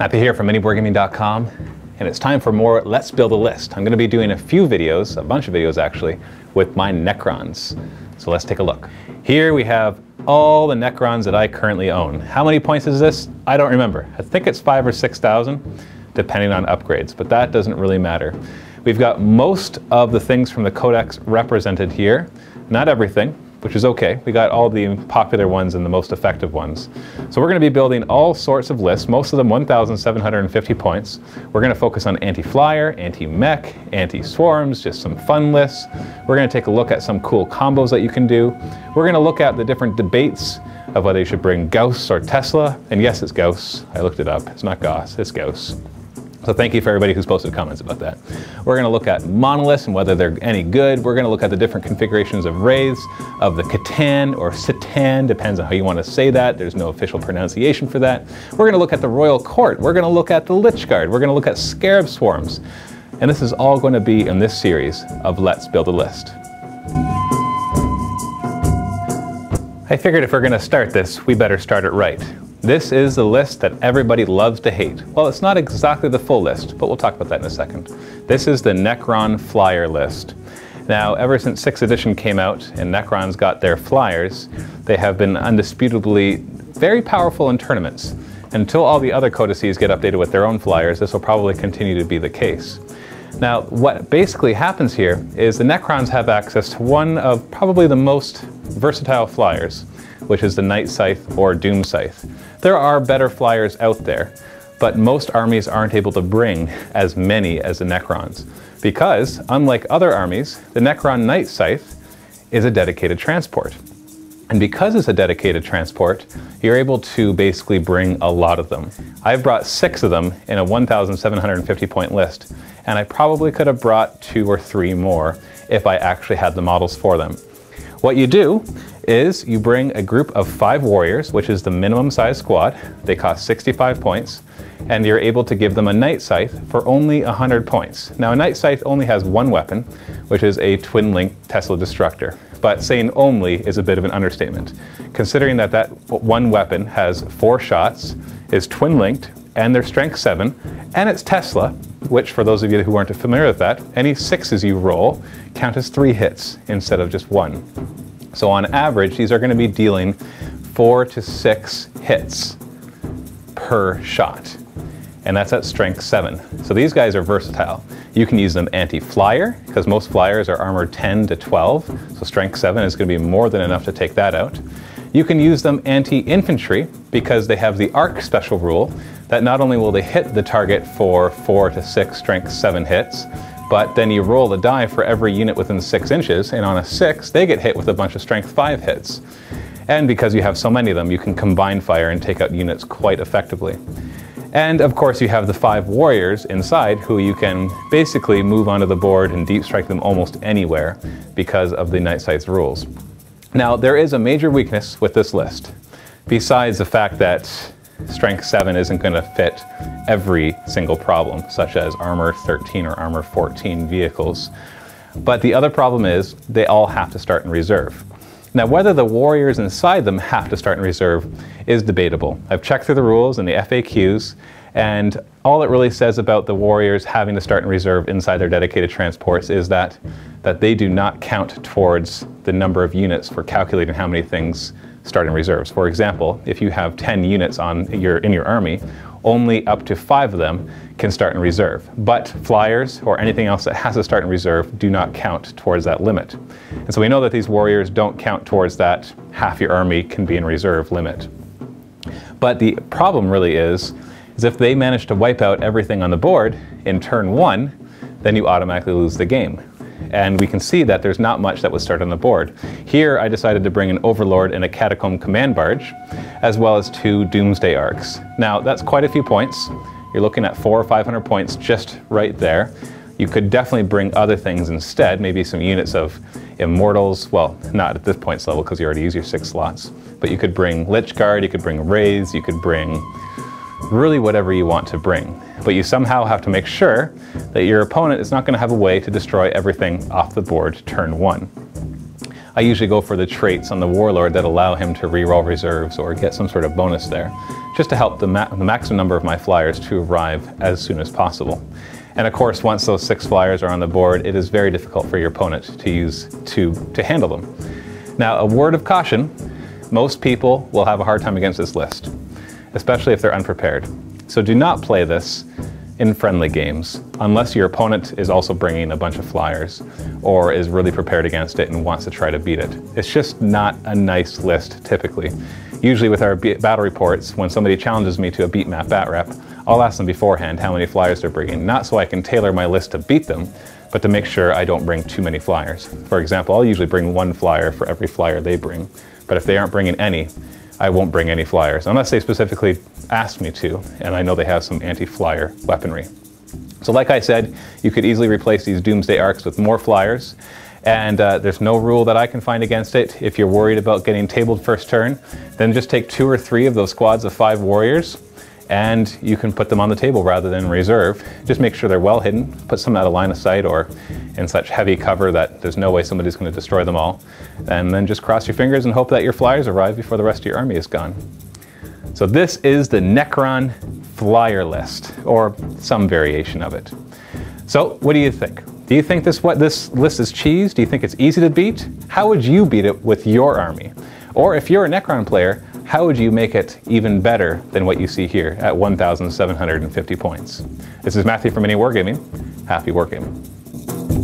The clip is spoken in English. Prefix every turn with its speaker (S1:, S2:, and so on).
S1: Happy here from MiniWarGaming.com, and it's time for more Let's Build a List. I'm going to be doing a few videos, a bunch of videos actually, with my Necrons. So let's take a look. Here we have all the Necrons that I currently own. How many points is this? I don't remember. I think it's 5,000 or 6,000, depending on upgrades, but that doesn't really matter. We've got most of the things from the Codex represented here. Not everything, which is okay. We got all the popular ones and the most effective ones. So we're going to be building all sorts of lists, most of them 1,750 points. We're going to focus on anti-flyer, anti-mech, anti-swarms, just some fun lists. We're going to take a look at some cool combos that you can do. We're going to look at the different debates of whether you should bring Gauss or Tesla. And yes, it's Gauss. I looked it up. It's not Gauss, it's Gauss. So thank you for everybody who's posted comments about that. We're going to look at monoliths and whether they're any good. We're going to look at the different configurations of wraiths, of the Catan or Citan, depends on how you want to say that. There's no official pronunciation for that. We're going to look at the Royal Court. We're going to look at the Lich Guard. We're going to look at Scarab Swarms. And this is all going to be in this series of Let's Build a List. I figured if we're going to start this, we better start it right. This is the list that everybody loves to hate. Well, it's not exactly the full list, but we'll talk about that in a second. This is the Necron flyer list. Now, ever since 6th edition came out and Necrons got their flyers, they have been undisputably very powerful in tournaments. Until all the other codices get updated with their own flyers, this will probably continue to be the case. Now, what basically happens here is the Necrons have access to one of probably the most versatile flyers, which is the Night Scythe or Doom Scythe. There are better flyers out there, but most armies aren't able to bring as many as the Necrons, because, unlike other armies, the Necron Night Scythe is a dedicated transport. And because it's a dedicated transport, you're able to basically bring a lot of them. I've brought 6 of them in a 1,750 point list, and I probably could have brought 2 or 3 more if I actually had the models for them. What you do is you bring a group of 5 warriors, which is the minimum size squad. They cost 65 points, and you're able to give them a Night Scythe for only 100 points. Now, a Night Scythe only has one weapon, which is a twin-link Tesla Destructor. But saying only is a bit of an understatement, considering that that one weapon has 4 shots, is twin-linked, and they're strength 7, and it's Tesla, which for those of you who aren't familiar with that, any 6s you roll count as 3 hits instead of just 1. So on average, these are going to be dealing 4 to 6 hits per shot. And that's at strength 7. So these guys are versatile. You can use them anti-flyer, because most flyers are armored 10 to 12, so strength 7 is going to be more than enough to take that out. You can use them anti-infantry, because they have the arc special rule, that not only will they hit the target for 4 to 6 strength 7 hits, but then you roll the die for every unit within 6 inches, and on a 6, they get hit with a bunch of strength 5 hits. And because you have so many of them, you can combine fire and take out units quite effectively. And of course, you have the 5 warriors inside who you can basically move onto the board and deep strike them almost anywhere because of the Night Scythe's rules. Now, there is a major weakness with this list, besides the fact that strength 7 isn't going to fit every single problem, such as armor 13 or armor 14 vehicles. But the other problem is they all have to start in reserve. Now, whether the warriors inside them have to start in reserve is debatable. I've checked through the rules and the FAQs, and all it really says about the warriors having to start in reserve inside their dedicated transports is that they do not count towards the number of units for calculating how many things start in reserves. For example, if you have 10 units in your army, only up to 5 of them can start in reserve. But flyers or anything else that has to start in reserve do not count towards that limit. And so we know that these warriors don't count towards that half your army can be in reserve limit. But the problem really is if they manage to wipe out everything on the board in turn 1, then you automatically lose the game. And we can see that there's not much that would start on the board. Here I decided to bring an Overlord and a Catacomb Command Barge, as well as 2 Doomsday Arcs. Now that's quite a few points. You're looking at 400 or 500 points just right there. You could definitely bring other things instead, maybe some units of Immortals, well, not at this points level because you already use your 6 slots, but you could bring Lich Guard, you could bring Wraiths, you could bring really whatever you want to bring. But you somehow have to make sure that your opponent is not going to have a way to destroy everything off the board turn 1. I usually go for the traits on the Warlord that allow him to reroll reserves or get some sort of bonus there, just to help the maximum number of my flyers to arrive as soon as possible. And of course, once those 6 flyers are on the board, it is very difficult for your opponent to use to handle them. Now, a word of caution, most people will have a hard time against this list, especially if they're unprepared. So do not play this in friendly games unless your opponent is also bringing a bunch of flyers or is really prepared against it and wants to try to beat it. It's just not a nice list typically. Usually with our battle reports, when somebody challenges me to a beat map bat rep, I'll ask them beforehand how many flyers they're bringing, not so I can tailor my list to beat them, but to make sure I don't bring too many flyers. For example, I'll usually bring 1 flyer for every flyer they bring, but if they aren't bringing any, I won't bring any flyers, unless they specifically ask me to, and I know they have some anti-flyer weaponry. So like I said, you could easily replace these Doomsday Arcs with more flyers, and there's no rule that I can find against it. If you're worried about getting tabled first turn, then just take 2 or 3 of those squads of 5 warriors, and you can put them on the table rather than reserve. Just make sure they're well hidden, put some out of line of sight or in such heavy cover that there's no way somebody's going to destroy them all. And then just cross your fingers and hope that your flyers arrive before the rest of your army is gone. So this is the Necron flyer list, or some variation of it. So what do you think? Do you think this list is cheese? Do you think it's easy to beat? How would you beat it with your army? Or if you're a Necron player, how would you make it even better than what you see here at 1,750 points? This is Matthew from MiniWarGaming. Happy wargaming.